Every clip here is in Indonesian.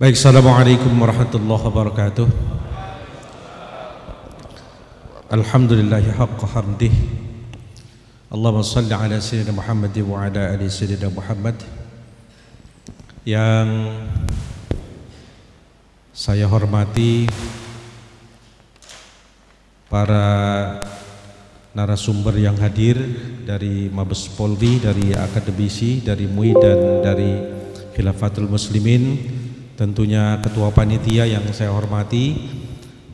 Baik, assalamualaikum warahmatullahi wabarakatuh. Alhamdulillahi haqqa hamdih. Allahumma salli ala sayyidina Muhammad wa ala ali sayyidina Muhammad. Yang saya hormati para narasumber yang hadir dari Mabes Polri, dari akademisi, dari MUI dan dari Khilafatul Muslimin. Tentunya ketua panitia yang saya hormati,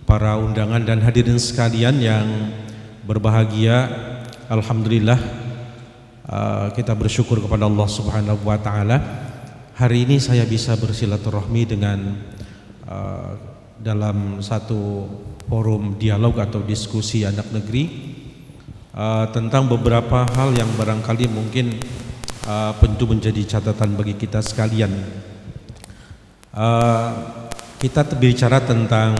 para undangan dan hadirin sekalian yang berbahagia. Alhamdulillah, kita bersyukur kepada Allah Subhanahu wa taala. Hari ini saya bisa bersilaturahmi dengan dalam satu forum dialog atau diskusi anak negeri tentang beberapa hal yang barangkali mungkin tentu menjadi catatan bagi kita sekalian. Kita berbicara tentang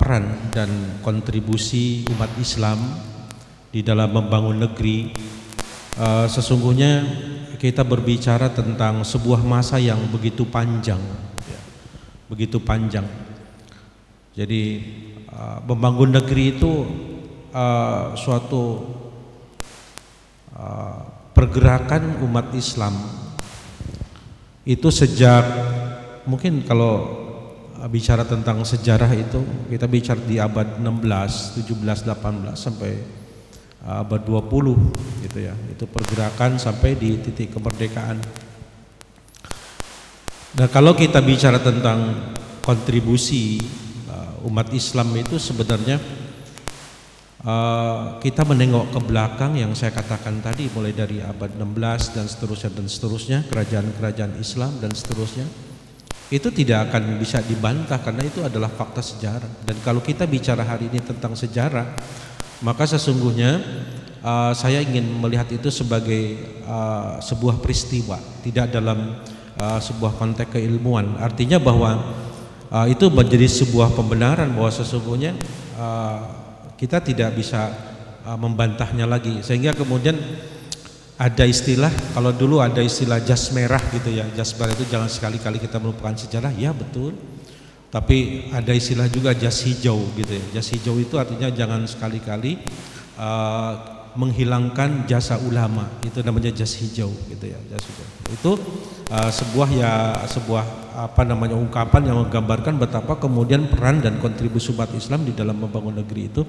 peran dan kontribusi umat Islam di dalam membangun negeri. Sesungguhnya kita berbicara tentang sebuah masa yang begitu panjang, begitu panjang. Jadi membangun negeri itu suatu pergerakan umat Islam itu sejak, mungkin kalau bicara tentang sejarah itu kita bicara di abad 16, 17, 18 sampai abad 20 gitu ya. Itu pergerakan sampai di titik kemerdekaan. Nah, kalau kita bicara tentang kontribusi umat Islam itu sebenarnya kita menengok ke belakang yang saya katakan tadi, mulai dari abad 16 dan seterusnya, kerajaan-kerajaan Islam dan seterusnya. Itu tidak akan bisa dibantah karena itu adalah fakta sejarah. Dan kalau kita bicara hari ini tentang sejarah, maka sesungguhnya saya ingin melihat itu sebagai sebuah peristiwa, tidak dalam sebuah konteks keilmuan. Artinya bahwa itu menjadi sebuah pembenaran bahwa sesungguhnya kita tidak bisa membantahnya lagi. Sehingga kemudian ada istilah, kalau dulu ada istilah jas merah gitu ya, jas merah itu jangan sekali-kali kita melupakan sejarah, ya betul. Tapi ada istilah juga jas hijau gitu ya. Jas hijau itu artinya jangan sekali-kali menghilangkan jasa ulama, itu namanya jas hijau gitu ya, jas hijau. Itu sebuah ungkapan yang menggambarkan betapa kemudian peran dan kontribusi umat Islam di dalam membangun negeri itu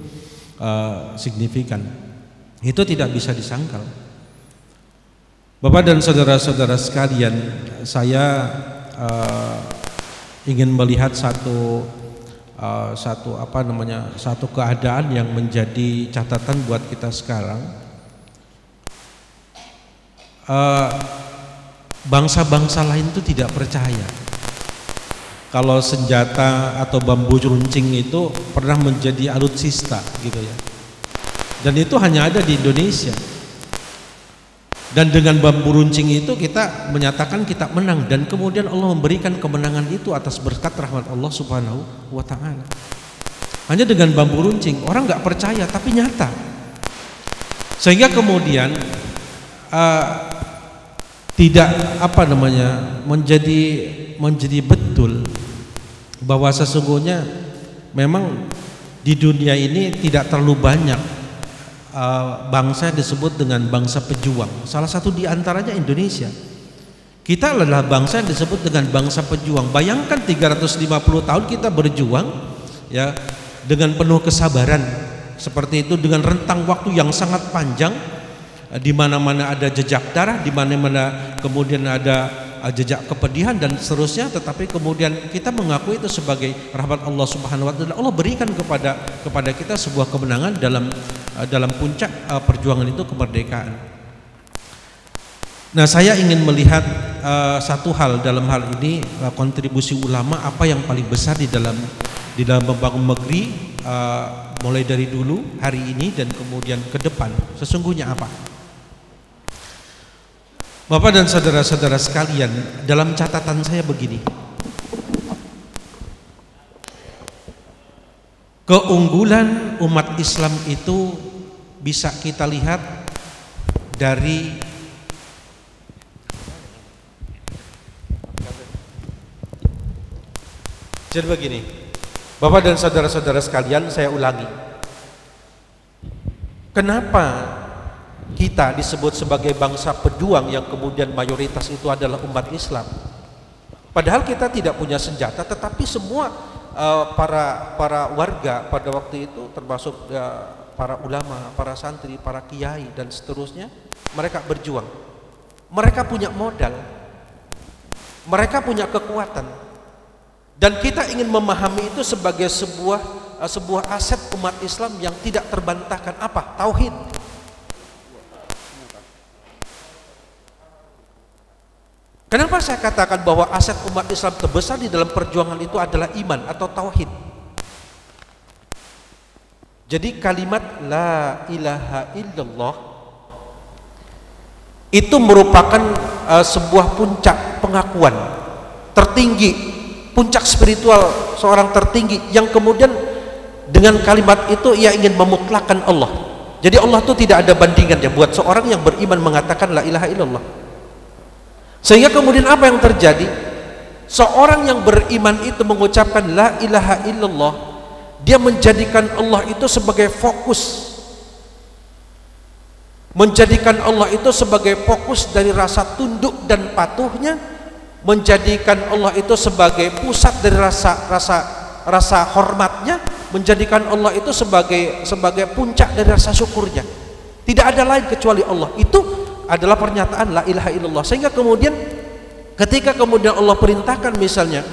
signifikan. Itu tidak bisa disangkal. Bapak dan saudara-saudara sekalian, saya ingin melihat satu keadaan yang menjadi catatan buat kita sekarang. Bangsa-bangsa lain itu tidak percaya kalau senjata atau bambu runcing itu pernah menjadi alutsista gitu ya. Dan itu hanya ada di Indonesia. Dan dengan bambu runcing itu kita menyatakan kita menang, dan kemudian Allah memberikan kemenangan itu atas berkat rahmat Allah Subhanahu wa taala. Hanya dengan bambu runcing, orang nggak percaya tapi nyata. Sehingga kemudian menjadi betul bahwa sesungguhnya memang di dunia ini tidak terlalu banyak bangsa yang disebut dengan bangsa pejuang. Salah satu di antaranya Indonesia. Kita adalah bangsa yang disebut dengan bangsa pejuang. Bayangkan 350 tahun kita berjuang ya, dengan penuh kesabaran seperti itu, dengan rentang waktu yang sangat panjang, di mana-mana ada jejak darah, di mana-mana kemudian ada jejak kepedihan dan seterusnya, tetapi kemudian kita mengakui itu sebagai rahmat Allah Subhanahu wa taala. Allah berikan kepada kita sebuah kemenangan dalam puncak perjuangan itu, kemerdekaan. Nah, saya ingin melihat satu hal dalam hal ini, kontribusi ulama apa yang paling besar di dalam membangun negeri, mulai dari dulu, hari ini dan kemudian ke depan. Sesungguhnya apa? Bapak dan saudara-saudara sekalian, dalam catatan saya begini, keunggulan umat Islam itu bisa kita lihat dari Jadi begini, Bapak dan saudara-saudara sekalian, saya ulangi. Kenapa kita disebut sebagai bangsa pejuang yang kemudian mayoritas itu adalah umat Islam? Padahal kita tidak punya senjata, tetapi semua para warga pada waktu itu, termasuk para ulama, para santri, para kiai dan seterusnya, mereka berjuang. Mereka punya modal, mereka punya kekuatan, dan kita ingin memahami itu sebagai sebuah aset umat Islam yang tidak terbantahkan. Apa? Tauhid. Kenapa saya katakan bahwa aset umat Islam terbesar di dalam perjuangan itu adalah iman atau tauhid? Jadi kalimat la ilaha illallah itu merupakan sebuah puncak pengakuan tertinggi, puncak spiritual seorang tertinggi, yang kemudian dengan kalimat itu ia ingin memutlakkan Allah. Jadi Allah itu tidak ada bandingannya buat seorang yang beriman mengatakan la ilaha illallah. Sehingga kemudian apa yang terjadi? Seorang yang beriman itu mengucapkan la ilaha illallah, dia menjadikan Allah itu sebagai fokus, menjadikan Allah itu sebagai fokus dari rasa tunduk dan patuhnya, menjadikan Allah itu sebagai pusat dari rasa hormatnya, menjadikan Allah itu sebagai puncak dari rasa syukurnya. Tidak ada lain kecuali Allah. Itu adalah pernyataan la ilaha illallah. Sehingga kemudian ketika kemudian Allah perintahkan misalnya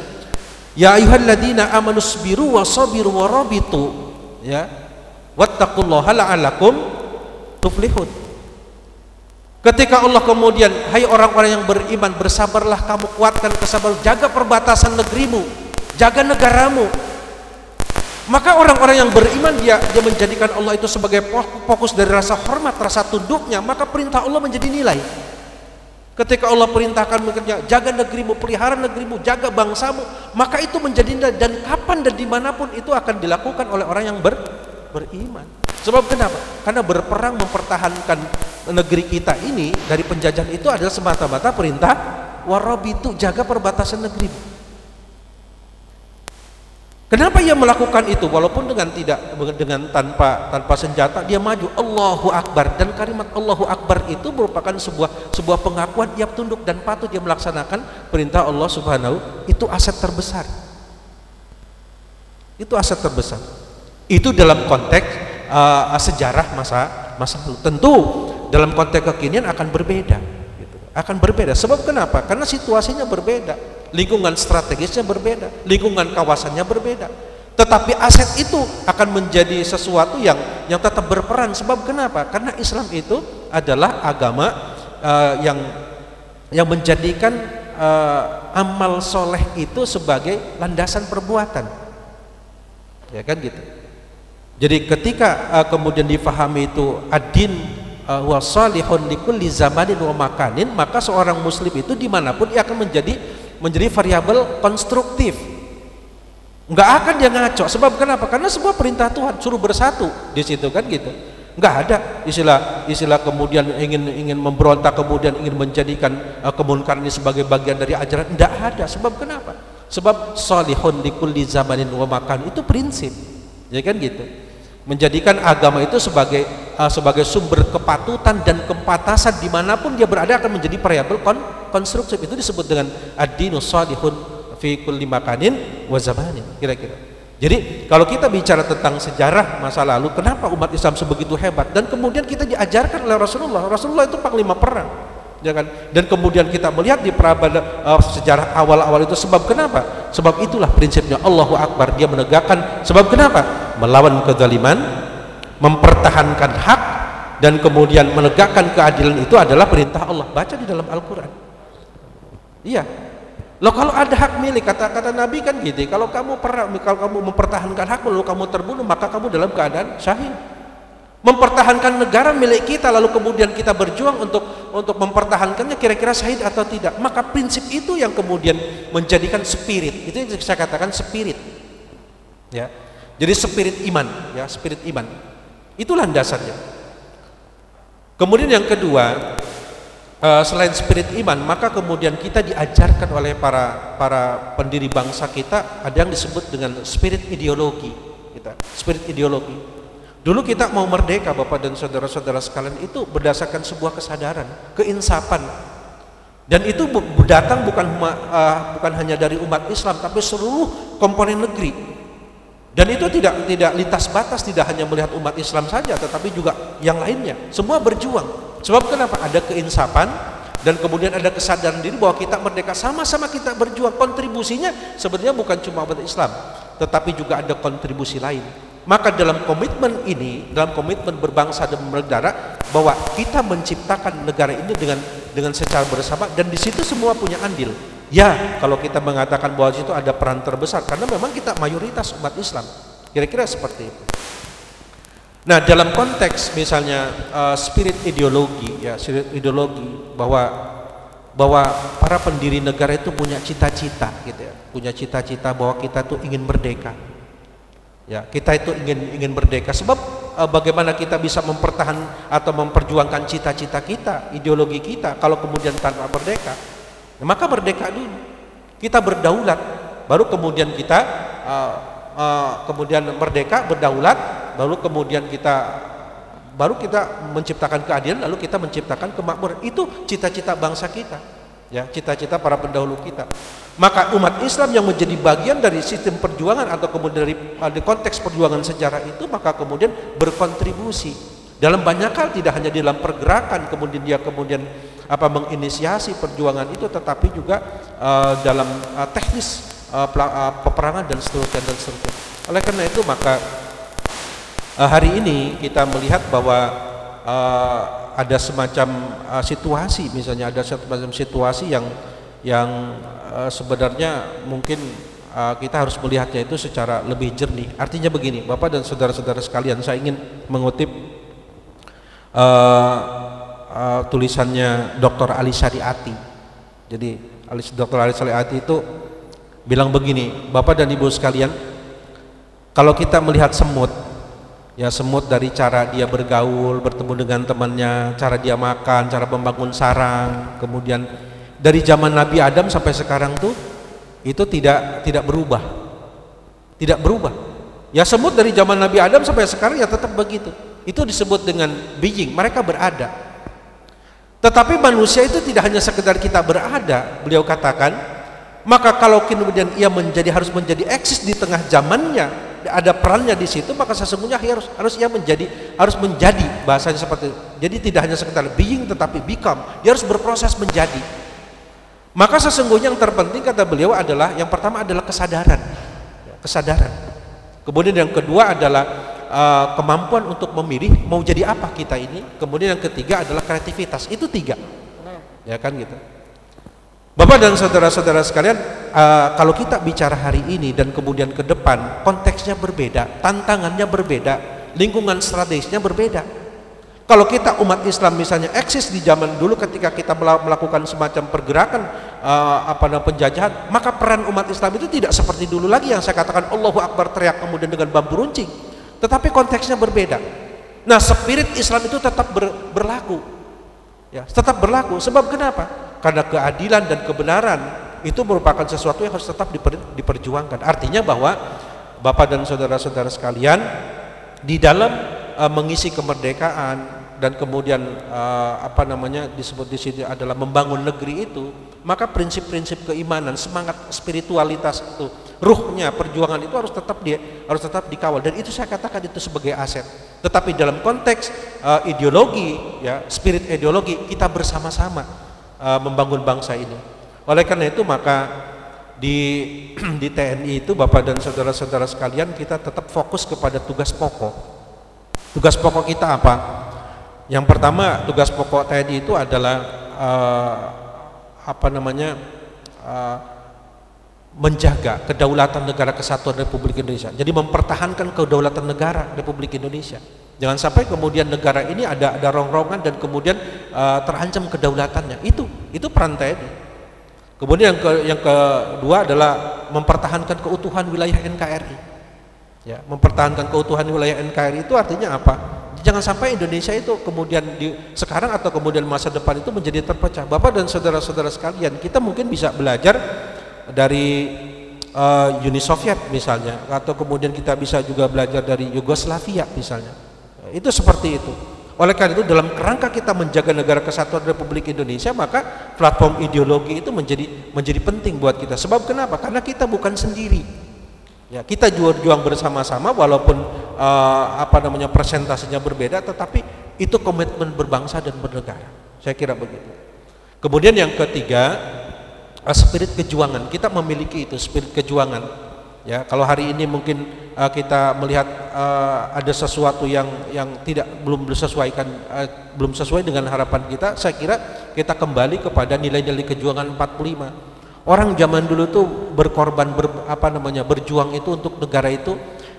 ya ayyuhalladzina amanusbiru wasabiru warabitu, ya, wattaqullaha la'allakum tuflihun. Ketika Allah kemudian, hai orang-orang yang beriman, bersabarlah kamu, kuatkan kesabaran, jaga perbatasan negerimu, jaga negaramu. Maka orang-orang yang beriman dia menjadikan Allah itu sebagai fokus dari rasa hormat, rasa tunduknya, maka perintah Allah menjadi nilai. Ketika Allah perintahkan jaga negerimu, pelihara negerimu, jaga bangsamu, maka itu menjadi nilai, dan kapan dan dimanapun itu akan dilakukan oleh orang yang beriman. Sebab kenapa? Karena berperang mempertahankan negeri kita ini dari penjajahan itu adalah semata-mata perintah warabitu, jaga perbatasan negerimu. Kenapa ia melakukan itu? Walaupun dengan tanpa senjata, dia maju, Allahu Akbar. Dan kalimat Allahu Akbar itu merupakan sebuah pengakuan ia tunduk dan patuh, dia melaksanakan perintah Allah Subhanahu. Itu aset terbesar. Itu aset terbesar. Itu dalam konteks sejarah masa lalu. Tentu dalam konteks kekinian akan berbeda. Akan berbeda. Sebab kenapa? Karena situasinya berbeda, lingkungan strategisnya berbeda, lingkungan kawasannya berbeda. Tetapi aset itu akan menjadi sesuatu yang tetap berperan. Sebab kenapa? Karena Islam itu adalah agama yang menjadikan amal soleh itu sebagai landasan perbuatan, ya kan gitu. Jadi ketika kemudian difahami itu ad-din wa salihun likulli zamanin wa makanin, maka seorang muslim itu dimanapun ia akan menjadi variabel konstruktif. Enggak akan dia ngaco. Sebab kenapa? Karena sebuah perintah Tuhan, suruh bersatu di situ kan gitu. Enggak ada istilah kemudian ingin memberontak, kemudian ingin menjadikan kemunkaran ini sebagai bagian dari ajaran. Enggak ada. Sebab kenapa? Sebab salihun likulli zamanin wa makan itu prinsip, ya kan gitu. Menjadikan agama itu sebagai sumber kepatutan dan kepatasan dimanapun dia berada akan menjadi variabel konstruktif. Itu disebut dengan ad-dinus salihun fi kulli makanin wa zamanin, kira-kira. Jadi kalau kita bicara tentang sejarah masa lalu, kenapa umat Islam sebegitu hebat, dan kemudian kita diajarkan oleh Rasulullah itu panglima perang, ya kan? Dan kemudian kita melihat di sejarah awal-awal itu, sebab kenapa? Sebab itulah prinsipnya Allahu Akbar, dia menegakkan. Sebab kenapa? Melawan kezaliman, mempertahankan hak, dan kemudian menegakkan keadilan itu adalah perintah Allah. Baca di dalam Al-Quran. Iya. Loh, kalau ada hak milik, kata Nabi kan gitu, kalau kamu mempertahankan hak lalu kamu terbunuh, maka kamu dalam keadaan syahid. Mempertahankan negara milik kita lalu kemudian kita berjuang untuk mempertahankannya, kira-kira syahid atau tidak. Maka prinsip itu yang kemudian menjadikan spirit. Itu yang saya katakan spirit. Ya. Jadi spirit iman, ya, spirit iman. Itulah dasarnya. Kemudian yang kedua, selain spirit iman, maka kemudian kita diajarkan oleh para pendiri bangsa kita ada yang disebut dengan spirit ideologi. Spirit ideologi. Dulu kita mau merdeka, Bapak dan saudara-saudara sekalian, itu berdasarkan sebuah kesadaran, keinsapan. Dan itu datang bukan hanya dari umat Islam, tapi seluruh komponen negeri. Dan itu tidak lintas batas, tidak hanya melihat umat Islam saja, tetapi juga yang lainnya. Semua berjuang. Sebab kenapa? Ada keinsapan dan kemudian ada kesadaran diri bahwa kita merdeka, sama-sama kita berjuang. Kontribusinya sebenarnya bukan cuma umat Islam, tetapi juga ada kontribusi lain. Maka dalam komitmen ini, dalam komitmen berbangsa dan bernegara, bahwa kita menciptakan negara ini dengan secara bersama, dan di situ semua punya andil. Ya, kalau kita mengatakan bahwa di situ ada peran terbesar, karena memang kita mayoritas umat Islam. Kira-kira seperti itu. Nah, dalam konteks misalnya spirit ideologi, ya, spirit ideologi bahwa para pendiri negara itu punya cita-cita, gitu ya, punya cita-cita bahwa kita tuh ingin merdeka. Ya, kita itu ingin merdeka. Sebab bagaimana kita bisa mempertahankan atau memperjuangkan cita-cita kita, ideologi kita, kalau kemudian tanpa merdeka? Ya, maka merdeka dulu. Kita berdaulat, baru kemudian kita kemudian merdeka, berdaulat, baru kita menciptakan keadilan, lalu kita menciptakan kemakmuran. Itu cita-cita bangsa kita, ya, cita-cita para pendahulu kita. Maka umat Islam yang menjadi bagian dari sistem perjuangan atau kemudian dari konteks perjuangan sejarah itu, maka kemudian berkontribusi dalam banyak hal, tidak hanya dalam pergerakan, kemudian dia menginisiasi perjuangan itu, tetapi juga dalam teknis peperangan dan seterusnya. Oleh karena itu, maka hari ini kita melihat bahwa ada semacam situasi, misalnya ada semacam situasi yang sebenarnya mungkin kita harus melihatnya itu secara lebih jernih. Artinya begini, Bapak dan saudara-saudara sekalian, saya ingin mengutip tulisannya Dr. Ali Syariati. Jadi Dr. Ali Syariati itu bilang begini, Bapak dan Ibu sekalian, kalau kita melihat semut, ya, semut dari cara dia bergaul, bertemu dengan temannya, cara dia makan, cara membangun sarang, kemudian dari zaman Nabi Adam sampai sekarang tuh itu tidak berubah. Tidak berubah. Ya, semut dari zaman Nabi Adam sampai sekarang ya tetap begitu. Itu disebut dengan being, mereka berada. Tetapi manusia itu tidak hanya sekedar kita berada, beliau katakan, maka kalau kemudian ia harus menjadi eksis di tengah zamannya, ada perannya di situ, maka sesungguhnya harus menjadi, bahasanya seperti itu. Jadi tidak hanya sekedar being tetapi become, dia harus berproses menjadi. Maka sesungguhnya yang terpenting, kata beliau, adalah yang pertama adalah kesadaran. Kemudian yang kedua adalah kemampuan untuk memilih mau jadi apa kita ini. Kemudian yang ketiga adalah kreativitas. Itu 3. Ya kan gitu. Bapak dan saudara-saudara sekalian, kalau kita bicara hari ini dan kemudian ke depan, konteksnya berbeda, tantangannya berbeda, lingkungan strategisnya berbeda. Kalau kita umat Islam misalnya eksis di zaman dulu ketika kita melakukan semacam pergerakan penjajahan, maka peran umat Islam itu tidak seperti dulu lagi yang saya katakan Allahu Akbar teriak kemudian dengan bambu runcing, tetapi konteksnya berbeda. Nah, spirit Islam itu tetap berlaku, ya, tetap berlaku. Sebab kenapa? Karena keadilan dan kebenaran itu merupakan sesuatu yang harus tetap diperjuangkan. Artinya bahwa Bapak dan saudara-saudara sekalian, di dalam mengisi kemerdekaan dan kemudian disebut di sini adalah membangun negeri itu, maka prinsip-prinsip keimanan, semangat spiritualitas itu, ruhnya perjuangan itu harus tetap dikawal, dan itu saya katakan itu sebagai aset. Tetapi dalam konteks ideologi, ya, spirit ideologi, kita bersama-sama membangun bangsa ini. Oleh karena itu, maka di TNI itu, Bapak dan saudara-saudara sekalian, kita tetap fokus kepada tugas pokok. Tugas pokok kita apa? Yang pertama, tugas pokok TNI itu adalah menjaga kedaulatan negara kesatuan Republik Indonesia. Jadi mempertahankan kedaulatan negara Republik Indonesia. Jangan sampai kemudian negara ini ada rongrongan dan kemudian terancam kedaulatannya. Itu peran TNI. Kemudian yang kedua adalah mempertahankan keutuhan wilayah NKRI. Ya, mempertahankan keutuhan wilayah NKRI itu artinya apa? Jangan sampai Indonesia itu kemudian sekarang atau kemudian masa depan itu menjadi terpecah. Bapak dan saudara-saudara sekalian, kita mungkin bisa belajar dari Uni Soviet misalnya, atau kemudian kita bisa juga belajar dari Yugoslavia misalnya. Itu seperti itu. Oleh karena itu, dalam kerangka kita menjaga negara kesatuan Republik Indonesia, maka platform ideologi itu menjadi penting buat kita. Sebab kenapa? Karena kita bukan sendiri. Ya, kita juang bersama-sama walaupun presentasinya berbeda, tetapi itu komitmen berbangsa dan bernegara. Saya kira begitu. Kemudian yang ketiga, spirit kejuangan. Kita memiliki itu spirit kejuangan. Ya, kalau hari ini mungkin kita melihat ada sesuatu yang belum sesuai dengan harapan kita, saya kira kita kembali kepada nilai-nilai kejuangan 45. Orang zaman dulu tuh berkorban berjuang itu untuk negara itu,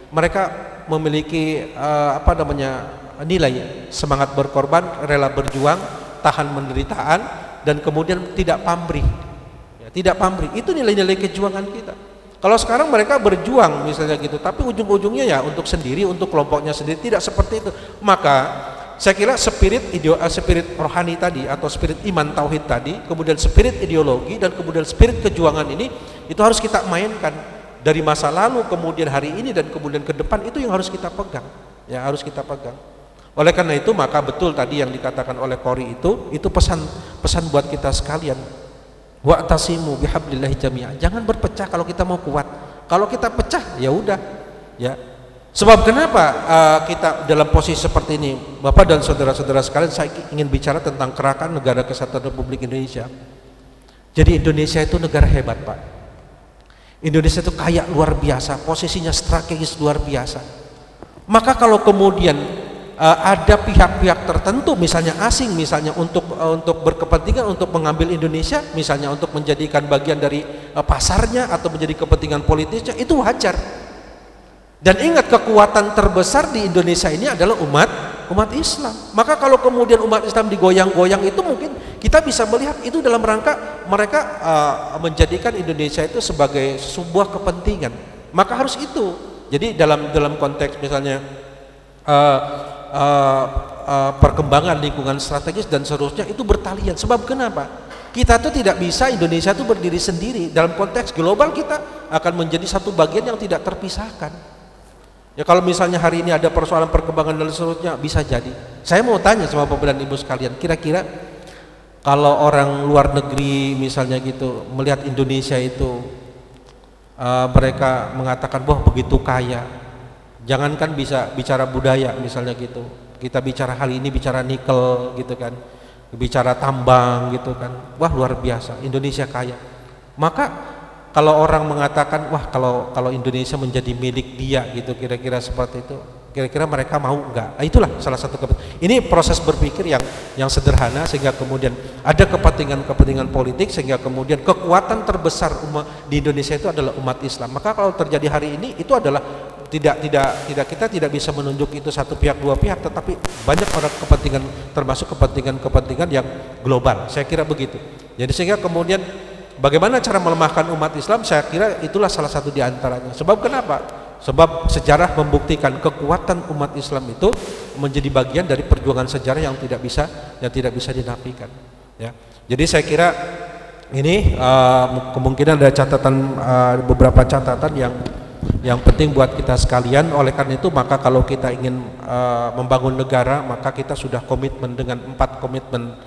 mereka memiliki nilai semangat berkorban, rela berjuang, tahan penderitaan, dan kemudian tidak pamrih. Ya, tidak pamrih. Itu nilai-nilai kejuangan kita. Kalau sekarang mereka berjuang misalnya gitu, tapi ujung-ujungnya ya untuk sendiri, untuk kelompoknya sendiri, tidak seperti itu. Maka saya kira spirit rohani tadi atau spirit iman tauhid tadi, kemudian spirit ideologi dan kemudian spirit kejuangan ini, itu harus kita mainkan dari masa lalu, kemudian hari ini dan kemudian ke depan. Itu yang harus kita pegang. Ya, harus kita pegang. Oleh karena itu, maka betul tadi yang dikatakan oleh Qori itu pesan buat kita sekalian. Wa'tasimu bihablillahi jami'an. Jangan berpecah kalau kita mau kuat. Kalau kita pecah, ya udah. Ya. Sebab kenapa kita dalam posisi seperti ini, Bapak dan saudara-saudara sekalian, saya ingin bicara tentang kerangka negara kesatuan Republik Indonesia. Jadi Indonesia itu negara hebat, Pak. Indonesia itu kaya luar biasa, posisinya strategis luar biasa. Maka kalau kemudian ada pihak-pihak tertentu, misalnya asing, misalnya untuk berkepentingan untuk mengambil Indonesia, misalnya untuk menjadikan bagian dari pasarnya atau menjadi kepentingan politisnya, itu wajar. Dan ingat, kekuatan terbesar di Indonesia ini adalah umat Islam. Maka kalau kemudian umat Islam digoyang-goyang, itu mungkin kita bisa melihat itu dalam rangka mereka menjadikan Indonesia itu sebagai sebuah kepentingan. Maka harus itu. Jadi dalam konteks misalnya perkembangan lingkungan strategis dan seterusnya, itu bertalian. Sebab kenapa? Kita tuh tidak bisa, Indonesia itu berdiri sendiri. Dalam konteks global kita akan menjadi satu bagian yang tidak terpisahkan. Ya, kalau misalnya hari ini ada persoalan perkembangan dan seterusnya, bisa jadi. Saya mau tanya sama Bapak dan Ibu sekalian, kira-kira kalau orang luar negeri misalnya gitu melihat Indonesia itu, mereka mengatakan, wah begitu kaya. Jangankan bisa bicara budaya misalnya gitu, kita bicara hal ini, bicara nikel gitu kan, bicara tambang gitu kan, wah luar biasa Indonesia kaya. Maka kalau orang mengatakan, wah kalau Indonesia menjadi milik dia gitu, kira-kira seperti itu, kira-kira mereka mau enggak? Nah, itulah salah satu ini proses berpikir yang sederhana, sehingga kemudian ada kepentingan politik, sehingga kemudian kekuatan terbesar di Indonesia itu adalah umat Islam. Maka kalau terjadi hari ini, itu adalah kita tidak bisa menunjuk itu satu pihak, dua pihak, tetapi banyak orang kepentingan, termasuk kepentingan yang global. Saya kira begitu. Jadi sehingga kemudian bagaimana cara melemahkan umat Islam, saya kira itulah salah satu di antaranya. Sebab kenapa? Sebab sejarah membuktikan kekuatan umat Islam itu menjadi bagian dari perjuangan sejarah yang tidak bisa dinafikan. Ya. Jadi saya kira ini kemungkinan ada beberapa catatan yang penting buat kita sekalian. Oleh karena itu, maka kalau kita ingin membangun negara, maka kita sudah komitmen dengan 4 komitmen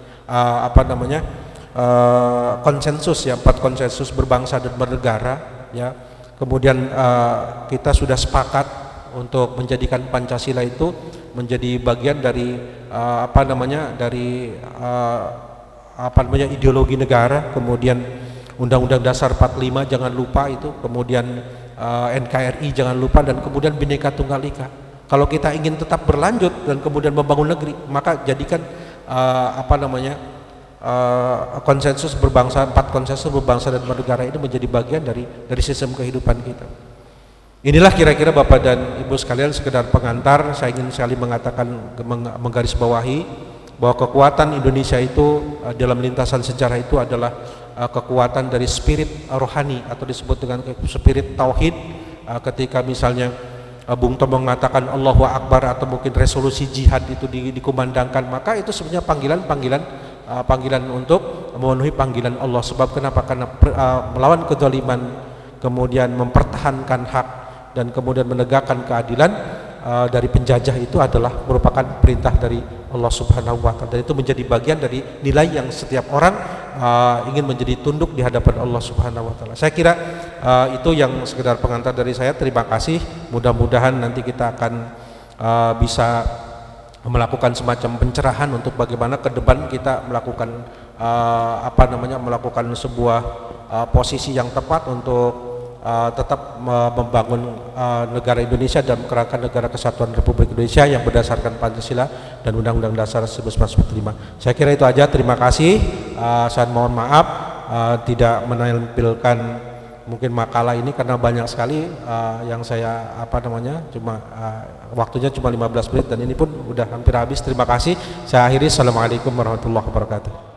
konsensus, ya, 4 konsensus berbangsa dan bernegara, ya. Kemudian kita sudah sepakat untuk menjadikan Pancasila itu menjadi bagian dari ideologi negara. Kemudian Undang-Undang Dasar 45 jangan lupa itu, kemudian NKRI jangan lupa, dan kemudian Bhinneka Tunggal Ika. Kalau kita ingin tetap berlanjut dan kemudian membangun negeri, maka jadikan konsensus berbangsa, 4 konsensus berbangsa dan bernegara ini menjadi bagian dari sistem kehidupan kita. Inilah kira-kira Bapak dan Ibu sekalian sekedar pengantar. Saya ingin sekali menggarisbawahi bahwa kekuatan Indonesia itu dalam lintasan sejarah itu adalah kekuatan dari spirit rohani atau disebut dengan spirit tauhid. Ketika misalnya Bung Tomo mengatakan Allahu Akbar atau mungkin resolusi jihad itu dikumandangkan, maka itu sebenarnya panggilan untuk memenuhi panggilan Allah. Sebab kenapa? Karena melawan kezaliman, kemudian mempertahankan hak, dan kemudian menegakkan keadilan dari penjajah itu adalah merupakan perintah dari Allah Subhanahu wa taala. Dan itu menjadi bagian dari nilai yang setiap orang ingin menjadi tunduk di hadapan Allah Subhanahu wa taala. Saya kira itu yang sekedar pengantar dari saya. Terima kasih. Mudah-mudahan nanti kita akan bisa melakukan semacam pencerahan untuk bagaimana ke depan kita melakukan melakukan sebuah posisi yang tepat untuk tetap membangun negara Indonesia dan kerangka negara kesatuan Republik Indonesia yang berdasarkan Pancasila dan Undang-Undang Dasar 1945. Saya kira itu aja. Terima kasih. Saya mohon maaf tidak menampilkan mungkin makalah ini karena banyak sekali yang saya waktunya cuma 15 menit dan ini pun udah hampir habis. Terima kasih. Saya akhiri. Assalamualaikum warahmatullahi wabarakatuh.